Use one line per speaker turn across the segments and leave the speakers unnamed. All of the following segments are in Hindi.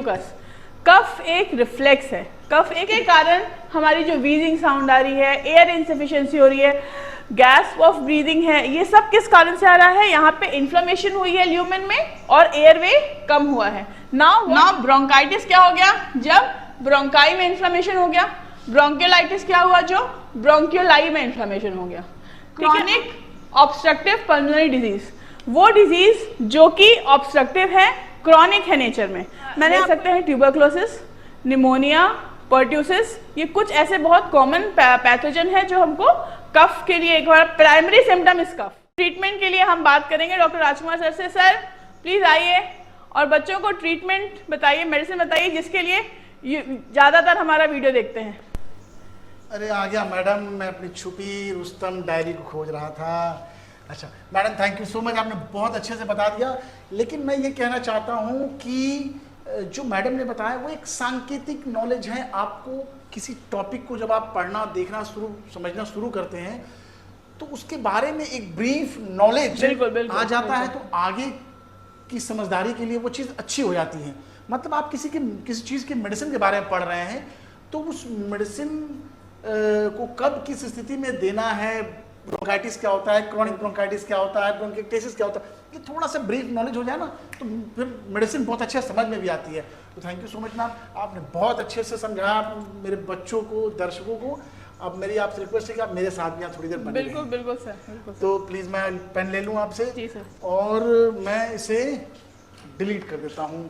म्यूकस। कफ एक रिफ्लेक्स है, कफ एक के कारण हमारी जो वीजिंग साउंड आ रही है, एयर इनसफिशिएंसी हो रही है, गैस ऑफ ब्रीदिंग है, ये सब किस कारण से आ रहा है? यहाँ पे इन्फ्लेमेशन हुई है ल्यूमेन में और एयरवे कम हुआ है। नाउ ब्रोंकाइटिस क्या हो गया? जब ब्रोंकाई में इन्फ्लेमेशन हो गया। ब्रोंकियोलाइटिस क्या हुआ? जो ब्रोंकियोलाई में इन्फ्लेमेशन हो गया। क्रॉनिक ऑब्स्ट्रक्टिव पल्मोनरी डिजीज, वो डिजीज जो कि ऑब्स्ट्रक्टिव है, क्रॉनिक है नेचर में। मैंने देख सकते हैं ट्यूबरक्लोसिस, निमोनिया, पर्ट्यूसिस, ये कुछ ऐसे बहुत कॉमन पैथोजन है जो हमको कफ के लिए, एक बार प्राइमरी सिम्टम इस कफ। ट्रीटमेंट के लिए हम बात करेंगे डॉक्टर राजकुमार सर से। सर प्लीज आइए और बच्चों को ट्रीटमेंट बताइए, मेडिसिन बताइए जिसके लिए ज्यादातर हमारा वीडियो देखते हैं।
अरे आ गया मैडम, मैं अपनी छुपी रुस्तम डायरी को खोज रहा था। अच्छा madam, thank you so much, आपने बहुत अच्छे से बता दिया। लेकिन मैं ये कहना चाहता हूँ कि जो मैडम ने बताया वो एक सांकेतिक नॉलेज है। आपको किसी टॉपिक को जब आप पढ़ना, देखना समझना शुरू करते हैं तो उसके बारे में एक ब्रीफ नॉलेज आ जाता है, तो आगे की समझदारी के लिए वो चीज़ अच्छी हो जाती है। मतलब आप किसी चीज़ के मेडिसिन के बारे में पढ़ रहे हैं तो उस मेडिसिन को कब किस स्थिति में देना है, ब्रोंकाइटिस क्या होता है, क्रॉनिक ब्रोंकाइटिस क्या होता है, ब्रोंकाइटिस क्या होता है, ये थोड़ा सा ब्रीफ नॉलेज हो जाए ना तो फिर मेडिसिन बहुत अच्छे समझ में भी आती है। तो thank you so much ma'am, आपने बहुत अच्छे से समझाया मेरे बच्चों को, दर्शकों को। अब मेरी आपसे रिक्वेस्ट है कि आप मेरे साथ भी यहाँ थोड़ी देर बने।
बिल्कुल बिल्कुल सर, बिल्कुल।
तो प्लीज़ मैं पेन ले लूँ आपसे।
जी सर।
और मैं इसे डिलीट कर देता हूँ।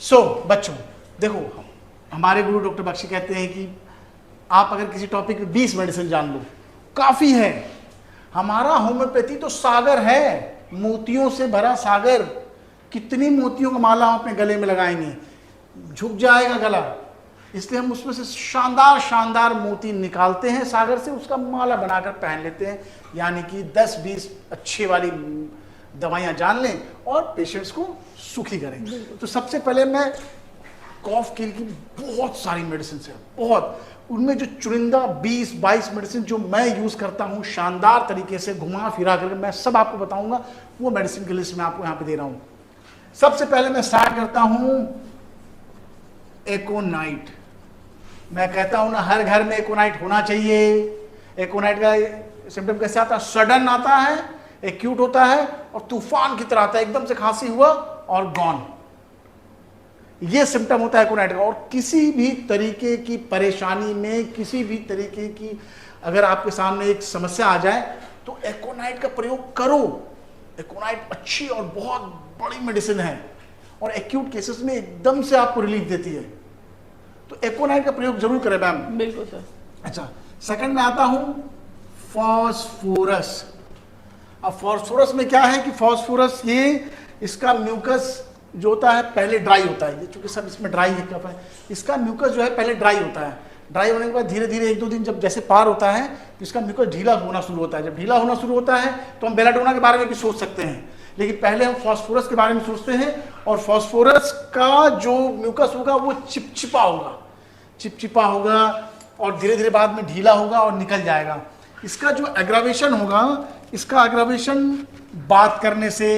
सो बच्चों देखो, हमारे गुरु डॉक्टर बख्शी कहते हैं कि आप अगर किसी टॉपिक में 20 मेडिसिन जान लो काफ़ी है। हमारा होम्योपैथी तो सागर है, मोतियों से भरा सागर। कितनी मोतियों का माला हम अपने गले में लगाएंगे, झुक जाएगा गला। इसलिए हम उसमें से शानदार शानदार मोती निकालते हैं सागर से, उसका माला बनाकर पहन लेते हैं। यानी कि 10-20 अच्छी वाली दवाइयाँ जान लें और पेशेंट्स को सुखी करें। तो सबसे पहले मैं कॉफ किल की बहुत सारी मेडिसिन है, बहुत, उनमें जो चुनिंदा 20-22 मेडिसिन जो मैं यूज़ करता हूँ शानदार तरीके से घुमा फिरा करके मैं सब आपको बताऊंगा। वो मेडिसिन की लिस्ट मैं आपको यहाँ पे दे रहा हूँ। सबसे पहले मैं स्टार्ट करता हूँ एकोनाइट। मैं कहता हूँ ना, हर घर में एकोनाइट होना चाहिए। एकोनाइट का सिम्टम कैसे आता है? सडन आता है, एक्यूट होता है और तूफान की तरह आता है, एकदम से खांसी हुआ और गॉन। ये सिम्टम होता है एकोनाइट का। और किसी भी तरीके की परेशानी में, किसी भी तरीके की अगर आपके सामने एक समस्या आ जाए तो एकोनाइट का प्रयोग करो। एकोनाइट अच्छी और बहुत बड़ी मेडिसिन है और एक्यूट केसेस में एकदम से आपको रिलीफ देती है। तो एकोनाइट का प्रयोग जरूर करें मैम।
बिल्कुल सर।
अच्छा, सेकंड में आता हूं फॉस्फोरस। अब फॉस्फोरस में क्या है कि फॉस्फोरस ये इसका म्यूकस जो होता है पहले ड्राई होता है। ये चूंकि सब इसमें ड्राई है कफ है, इसका म्यूकस जो है पहले ड्राई होता है। ड्राई होने के बाद धीरे धीरे 1-2 दिन जब जैसे पार होता है तो इसका म्यूकस ढीला होना शुरू होता है। जब ढीला होना शुरू होता है तो हम बेलाडोना के बारे में भी सोच सकते हैं, लेकिन पहले हम फॉस्फोरस के बारे में सोचते हैं। और फॉस्फोरस का जो म्यूकस होगा वो चिपचिपा होगा, चिपचिपा होगा और धीरे धीरे बाद में ढीला होगा और निकल जाएगा। इसका जो एग्रावेशन होगा, इसका एग्रावेशन बात करने से,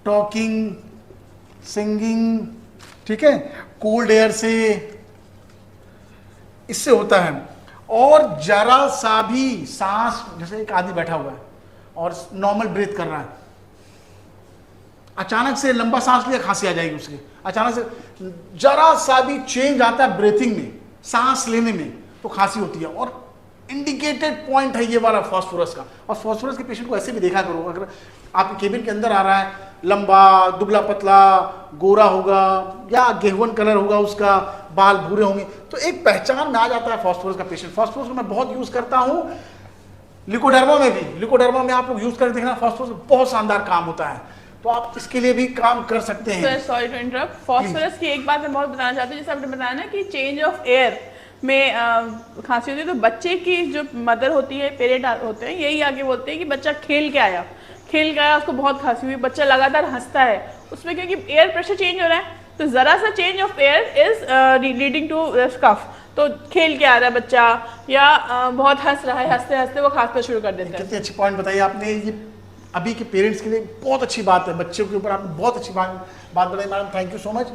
टॉकिंग, सिंगिंग, ठीक है, कोल्ड एयर से, इससे होता है। और जरा सा भी सांस, जैसे एक आदमी बैठा हुआ है और नॉर्मल ब्रीथ कर रहा है, अचानक से लंबा सांस लिया खांसी आ जाएगी उसके। अचानक से जरा सा भी चेंज आता है ब्रीथिंग में, सांस लेने में, तो खांसी होती है। और इंडिकेटेड पॉइंट है ये वाला फॉस्फोरस का। और फॉस्फोरस के पेशेंट को ऐसे भी देखा करो, अगर आपके केबिन के अंदर आ रहा है, लंबा, दुबला पतला, गोरा होगा या गेहुअन कलर होगा उसका, बाल भूरे होंगे, तो एक पहचान में आ जाता है फॉस्फोरस का पेशेंट। फॉस्फोरस को मैं बहुत यूज करता हूँ लिकोडर्मा में भी। लिकोडर्मा में आप लोग यूज करके देखना, फॉस्फोरस बहुत शानदार काम होता है, तो आप इसके लिए भी काम कर सकते हैं।
सॉरी टू इंटरप्ट, फॉस्फोरस की एक बात मैं बहुत बताना चाहती हूँ। जैसे आपने बताया ना कि चेंज ऑफ एयर में खांसी होती है, तो बच्चे की जो मदर होती है, पेरेंट होते हैं, यही आगे बोलते हैं कि बच्चा खेल के आया, उसको बहुत खांसी हुई, बच्चा लगातार हंसता है, उसमें क्योंकि एयर प्रेशर चेंज हो रहा है, तो जरा सा change of air is leading to cough. तो खेल के आ रहा है बच्चा या बहुत हंस रहा है, हंसते हंसते वो खांसना शुरू कर देता है।
कितनी अच्छी पॉइंट बताई आपने। ये अभी के पेरेंट्स के लिए बहुत अच्छी बात है, बच्चों के ऊपर आपने बहुत अच्छी बात बताई madam, thank you so much.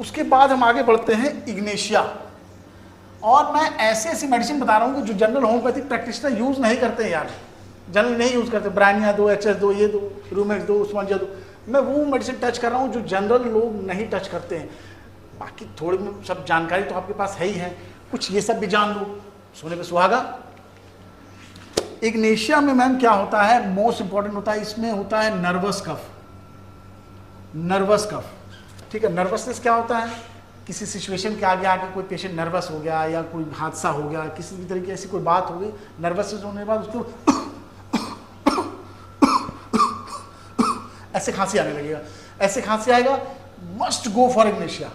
उसके बाद हम आगे बढ़ते हैं इग्नेशिया, और मैं ऐसे ऐसी मेडिसिन बता रहा हूँ कि जो जनरल होम्योपैथिक प्रैक्टिशनर यूज़ नहीं करते हैं यार, जनरल नहीं यूज़ करते, ब्रानिया दो, HS दो, ये दो, रूमेक्स दो, उस्मानिया दो, मैं वो मेडिसिन टच कर रहा हूँ जो जनरल लोग नहीं टच करते हैं। बाकी थोड़ी सब जानकारी तो आपके पास है ही है, कुछ ये सब भी जान लो, सोने पे सुहागा। इग्नेशिया में मैम क्या होता है, मोस्ट इंपॉर्टेंट होता है, इसमें होता है नर्वस कफ। नर्वस कफ, ठीक है। नर्वसनेस क्या होता है, किसी सिचुएशन के आगे आके कोई पेशेंट नर्वस हो गया या कोई हादसा हो गया, किसी भी तरह की ऐसी कोई बात हो गई, नर्वसनेस होने के बाद उसको ऐसे खांसी आने लगेगा, ऐसे खांसी आएगा, मस्ट गो फॉर इग्नेशिया,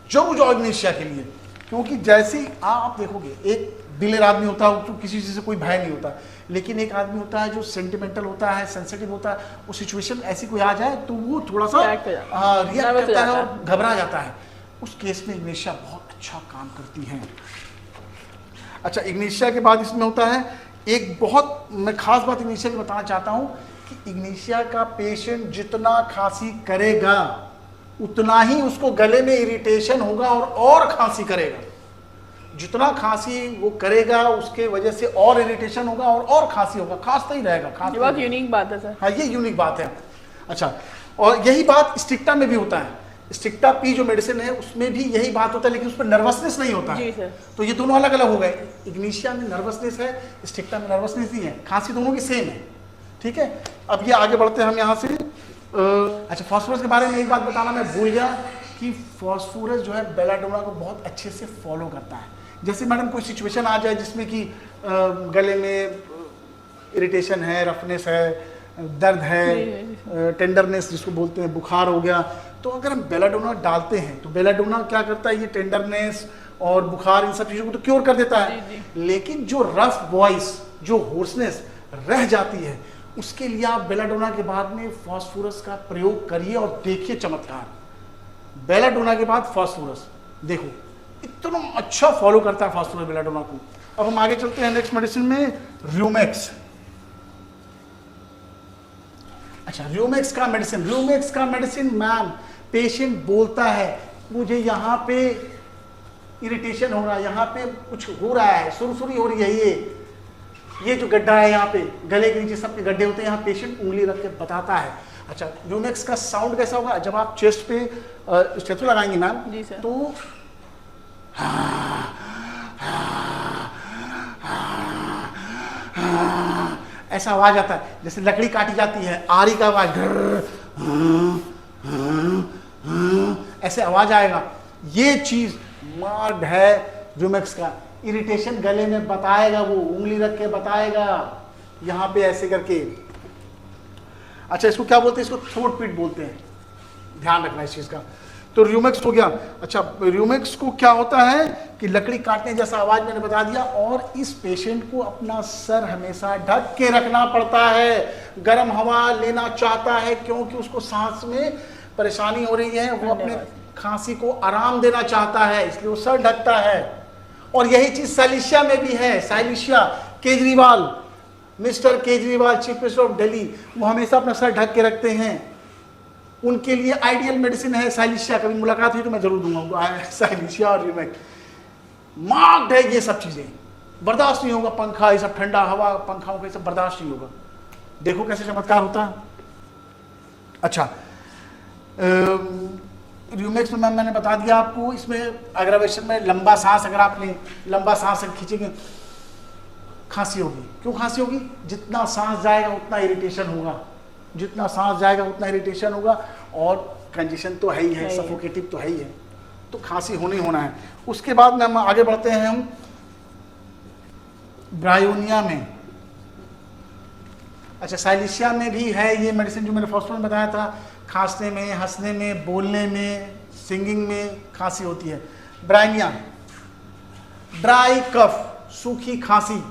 जो इग्नेशिया के लिए। क्योंकि जैसे ही आप देखोगे, एक दिलेर आदमी होता है तो किसी चीज़ से कोई भय नहीं होता, लेकिन एक आदमी होता है जो सेंटिमेंटल होता है, सेंसिटिव होता है, वो सिचुएशन ऐसी कोई आ जाए तो वो थोड़ा सा रिएक्ट करता है और घबरा जाता है। उस केस में इग्नेशिया बहुत अच्छा काम करती है। अच्छा, इग्नेशिया के बाद इसमें होता है एक बहुत, मैं खास बात इग्नेशिया की बताना चाहता हूँ कि इग्नेशिया का पेशेंट जितना खांसी करेगा उतना ही उसको गले में इरिटेशन होगा और खांसी करेगा। जितना खांसी वो करेगा उसके वजह से और इरिटेशन होगा और खांसी होगा, खांसता ही रहेगा, खांसता।
ये बहुत यूनिक बात है सर।
हाँ, ये यूनिक बात है। अच्छा, और यही बात स्टिक्टा में भी होता है। स्टिक्टा पी जो मेडिसिन है उसमें भी यही बात होता है, लेकिन उस पर नर्वसनेस नहीं होता है।
जी सर। तो
ये दोनों अलग अलग हो गए, इग्नेशिया में नर्वसनेस है, स्टिक्टा में नर्वसनेस नहीं है, खांसी दोनों की सेम है, ठीक है। अब ये आगे बढ़ते हैं हम यहाँ से। अच्छा, फास्फोरस के बारे में एक बात बताना मैं भूल गया कि फास्फोरस जो है बेलाडोना को बहुत अच्छे से फॉलो करता है। जैसे मैडम कोई सिचुएशन आ जाए जिसमें कि गले में इरिटेशन है, रफनेस है, दर्द है, टेंडरनेस जिसको बोलते हैं, बुखार हो गया, तो अगर हम बेलाडोना डालते हैं तो बेलाडोना क्या करता है, ये टेंडरनेस और बुखार इन सब चीज़ों को तो क्योर कर देता है। लेकिन जो रफ वॉइस, जो होर्सनेस रह जाती है, उसके लिए आप बेलाडोना के बाद में फास्फोरस का प्रयोग करिए और देखिए चमत्कार। बेलाडोना के बाद फास्फोरस, देखो इतना अच्छा फॉलो करता है फास्फोरस बेलाडोना को। अब हम आगे चलते हैं नेक्स्ट मेडिसिन में, र्यूमेक्स। अच्छा, र्यूमेक्स का मेडिसिन मैम, पेशेंट बोलता है मुझे यहाँ पे इरिटेशन हो रहा है, यहाँ पे कुछ हो रहा है, सुरसुरी हो रही है, ये जो गड्ढा है यहाँ पे, गले के नीचे सबके गड्ढे होते हैं, यहाँ पेशेंट उंगली रख के बताता है। अच्छा, र्यूमेक्स का साउंड कैसा होगा, जब आप चेस्ट पे स्टेथो लगाएंगे मैम, तो ऐसा आवाज आता है जैसे लकड़ी काटी जाती है, आरी का आवाज, ऐसे आवाज आएगा। ये चीज मार्ग है र्यूमेक्स का, इरिटेशन गले में बताएगा, वो उंगली रख के बताएगा यहाँ पे ऐसे करके। अच्छा, इसको क्या बोलते हैं, इसको थ्रोट पीट बोलते हैं, ध्यान रखना इस चीज का। तो र्यूमेक्स हो गया। अच्छा, र्यूमेक्स को क्या होता है कि लकड़ी काटने जैसा आवाज मैंने बता दिया, और इस पेशेंट को अपना सर हमेशा ढक के रखना पड़ता है। गर्म हवा लेना चाहता है क्योंकि उसको सांस में परेशानी हो रही है, वो अपने खांसी को आराम देना चाहता है, इसलिए वो सर ढकता है। और यही चीज साइलिशिया में भी है। Silicea, Kejriwal, mister Kejriwal, chief minister of Delhi, वो हमेशा अपना सर ढक के रखते हैं। उनके लिए आइडियल मेडिसिन है साइलिशिया। कभी मुलाकात हुई तो मैं जरूर दूंगा साइलिशिया और र्यूमेक्स। मार्क्ड है ये सब चीजें, बर्दाश्त नहीं होगा पंखा, ये सब ठंडा हवा, पंखाओं का ये सब बर्दाश्त नहीं होगा। देखो कैसे चमत्कार होता है। अच्छा, र्यूमेक्स में मैंने बता दिया आपको, इसमें एग्रावेशन में लंबा सांस, अगर आपने लंबा सांस खींचेंगे खांसी होगी। क्यों खांसी होगी, जितना सांस जाएगा उतना इरिटेशन होगा, जितना सांस जाएगा उतना इरिटेशन होगा, और कंजेशन तो है ही है, सफोकेटिव तो है ही है, तो खांसी होनी होना है। उसके बाद में हम आगे बढ़ते हैं हम ब्रायोनिया में। अच्छा, साइलिशिया में भी है ये मेडिसिन जो मैंने फर्स्ट में बताया था, खांसने में, हंसने में, बोलने में, सिंगिंग में खांसी होती है। ब्रायोनिया, ड्राई कफ, सूखी खांसी,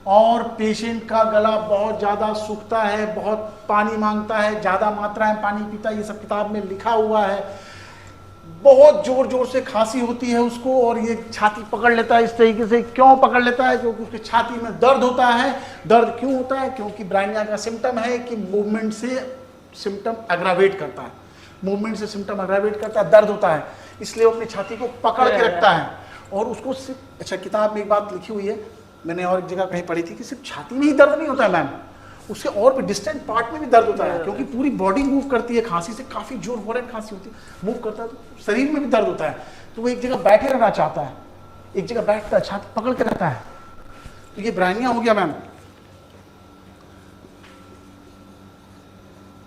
और पेशेंट का गला बहुत ज़्यादा सूखता है, बहुत पानी मांगता है, ज़्यादा मात्रा में पानी पीता है, ये सब किताब में लिखा हुआ है। बहुत जोर जोर से खांसी होती है उसको, और ये छाती पकड़ लेता है इस तरीके से। क्यों पकड़ लेता है? क्योंकि उसकी छाती में दर्द होता है। दर्द क्यों होता है? क्योंकि ब्राइनिया का सिम्टम है कि मूवमेंट से सिम्टम अग्रावेट करता है, मूवमेंट से सिम्टम अग्रावेट करता है, दर्द होता है, इसलिए वो अपनी छाती को पकड़ के रखता है। और उसको सिर्फ, अच्छा किताब में एक बात लिखी हुई है, मैंने और एक जगह कहीं पढ़ी थी कि सिर्फ छाती में ही दर्द नहीं होता है मैम, उसके और भी डिस्टेंट पार्ट में भी दर्द होता है, क्योंकि पूरी बॉडी मूव करती है खांसी से, काफी जोर वॉलेंट खांसी होती है, मूव करता है तो शरीर में भी दर्द होता है। तो वो एक जगह बैठे रहना चाहता है, एक जगह बैठता है, छाती पकड़ के रहता है, तो ये ब्राइनिया हो गया मैम।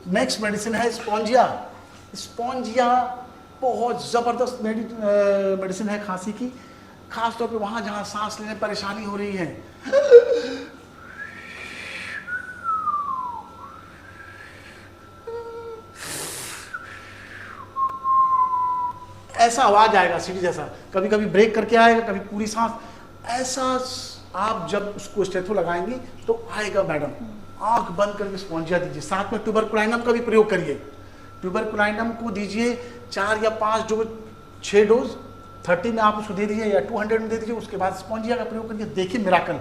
नेक्स्ट मेडिसिन है स्पॉन्जिया। स्पॉन्जिया बहुत जबरदस्त मेडिसिन है खांसी की, खासतौर पे वहां जहां सांस लेने में परेशानी हो रही है। ऐसा आवाज आएगा सीढ़ी जैसा, कभी कभी ब्रेक करके आएगा, कभी पूरी सांस ऐसा। आप जब उसको स्टेथो लगाएंगे तो आएगा मैडम, आंख बंद करके स्पॉन्जिया दीजिए, साथ में ट्यूबरकुलाइनम का भी प्रयोग करिए। ट्यूबरकुलाइनम को दीजिए 4 या 5 डोज, 6 डोज 30 में आप उसको दे दीजिए या 200 में दे दीजिए, उसके बाद स्पॉन्जिया का प्रयोग करिए, देखिए मिराकल।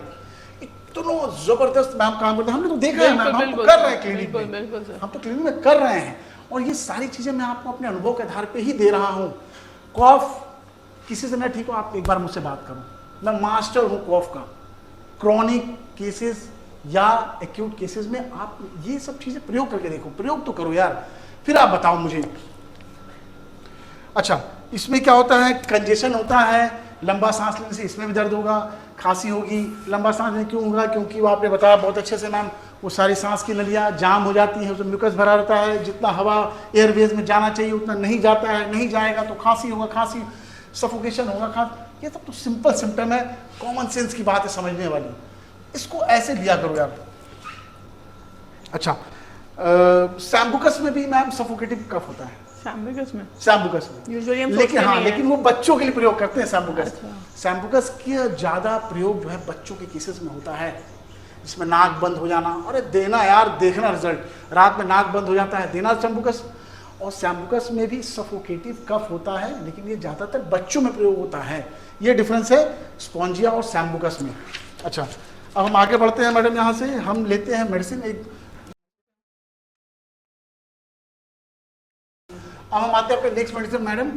इतना जबरदस्त मैम काम करते हैं, हमने तो देखा है मैम, हम तो कर रहे हैं क्लिनिक में, हम तो क्लिनिक में कर रहे हैं, और ये सारी चीजें मैं आपको अपने अनुभव के आधार पे ही दे रहा हूँ। कॉफ किसी से न ठीक हो, आप एक बार मुझसे बात करो, मैं मास्टर हूँ कॉफ का। क्रॉनिक केसेस या एक्यूट केसेस में आप ये सब चीजें प्रयोग करके देखो, प्रयोग तो करो यार, फिर आप बताओ मुझे। अच्छा, इसमें क्या होता है? कंजेशन होता है, लंबा सांस लेने से इसमें भी दर्द होगा, खांसी होगी। लंबा सांस लेने क्यों होगा? क्योंकि वो आपने बताया बहुत अच्छे से मैम, वो सारी सांस की नलियाँ जाम हो जाती हैं, उसमें म्यूकस भरा रहता है, जितना हवा एयरवेज में जाना चाहिए उतना नहीं जाता है, नहीं जाएगा तो खांसी होगा, खांसी सफोकेशन होगा, ये सब तो सिंपल सिम्टम है, कॉमन सेंस की बात है समझने वाली, इसको ऐसे लिया करो यार। अच्छा, सैम्बुकस में भी मैम सफोकेटिव कफ होता है, सैम्बुकस में
यूजुअली हम
लेकिन हाँ, लेकिन वो बच्चों के लिए प्रयोग करते हैं सैम्बुकस।
अच्छा।
सैम्बुकस का ज्यादा प्रयोग जो है बच्चों के केसेस में होता है, इसमें नाक बंद हो जाना, अरे देना यार, देखना रिजल्ट, रात में नाक बंद हो जाता है, देना सैम्बुकस। और सैम्बुकस में भी सफोकेटिव कफ होता है, लेकिन ये ज्यादातर बच्चों में प्रयोग होता है, ये डिफरेंस है स्पॉन्जिया और सैम्बुकस में। अच्छा, अब हम आगे बढ़ते हैं मैडम, यहाँ से हम लेते हैं मेडिसिन एक, अब हम आते हैं अपने नेक्स्ट मेडिसिन मैडम,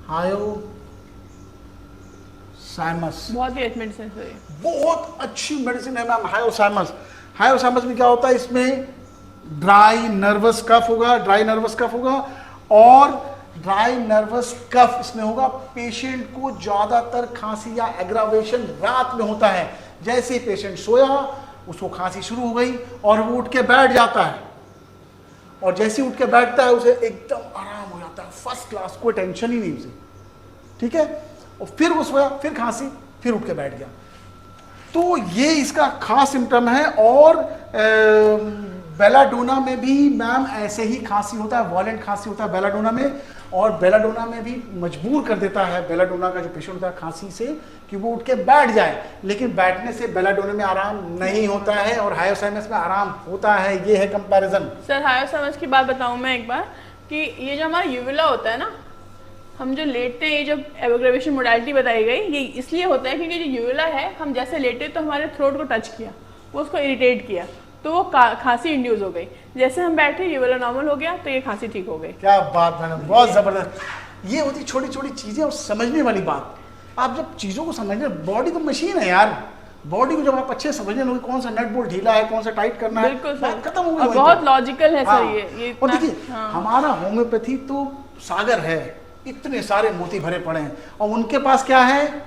हायोसाइमस।
बहुत ही अच्छी मेडिसिन है,
बहुत अच्छी मेडिसिन है मैम हायोसाइमस। हायोसाइमस में क्या होता है? इसमें ड्राई नर्वस कफ होगा, ड्राई नर्वस कफ होगा, और ड्राई नर्वस कफ इसमें होगा। पेशेंट को ज्यादातर खांसी या एग्रावेशन रात में होता है, जैसे ही पेशेंट सोया उसको खांसी शुरू हो गई और वो उठ के बैठ जाता है, और जैसे ही उठ के बैठता है उसे एकदम आराम हो जाता है, फर्स्ट क्लास, कोई टेंशन ही नहीं उसे, ठीक है। और फिर वो सोया, फिर खांसी, फिर उठ के बैठ गया, तो ये इसका खास सिम्टम है। और बेलाडोना में भी मैम ऐसे ही खांसी होता है, वॉलेंट खांसी होता है बेलाडोना में, और बेलाडोना में भी मजबूर कर देता है बेलाडोना का जो पेशेंट होता है खांसी से कि वो उठ के बैठ जाए, लेकिन बैठने से बेलाडोना में आराम नहीं होता है और हायोसाइमस में आराम होता है। ये है कंपैरिजन।
सर हायोसाइमस की बात बताऊं मैं एक बार, कि ये जो हमारा यूविला होता है ना, हम जो लेटते हैं, ये जो एब्रेविएशन मोडालिटी बताई गई, ये इसलिए होता है क्योंकि जो यूविला है, हम जैसे लेटे तो हमारे थ्रोट को टच किया, वो उसको इरिटेट किया, तो वो खांसी इंड्यूस हो गई। जैसे हम बैठे, यूविला नॉर्मल हो गया, तो ये खांसी ठीक हो गई।
क्या बात मैडम, बहुत जबरदस्त। ये होती छोटी छोटी चीजें और समझने वाली बात। आप जब चीजों को समझने, बॉडी तो मशीन है यार, बॉडी को जब आप अच्छे समझने लोगे, कौन सा नट बोल्ट ढीला है, कौन सा टाइट करना है, बात खत्म हो गई।
बहुत लॉजिकल है सर ये
और देखिए, हमारा होम्योपैथी तो सागर है, इतने सारे मोती भरे पड़े हैं, और उनके पास क्या है?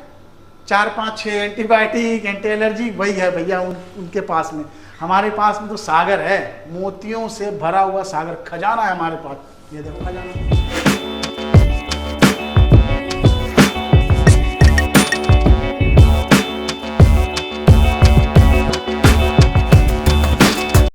4, 5, 6 एंटीबायोटिक, एंटी एलर्जी, वही है भैया उनके पास में। हमारे पास में तो सागर है, मोतियों से भरा हुआ सागर, खजाना है हमारे पास। ये देखो खजाना।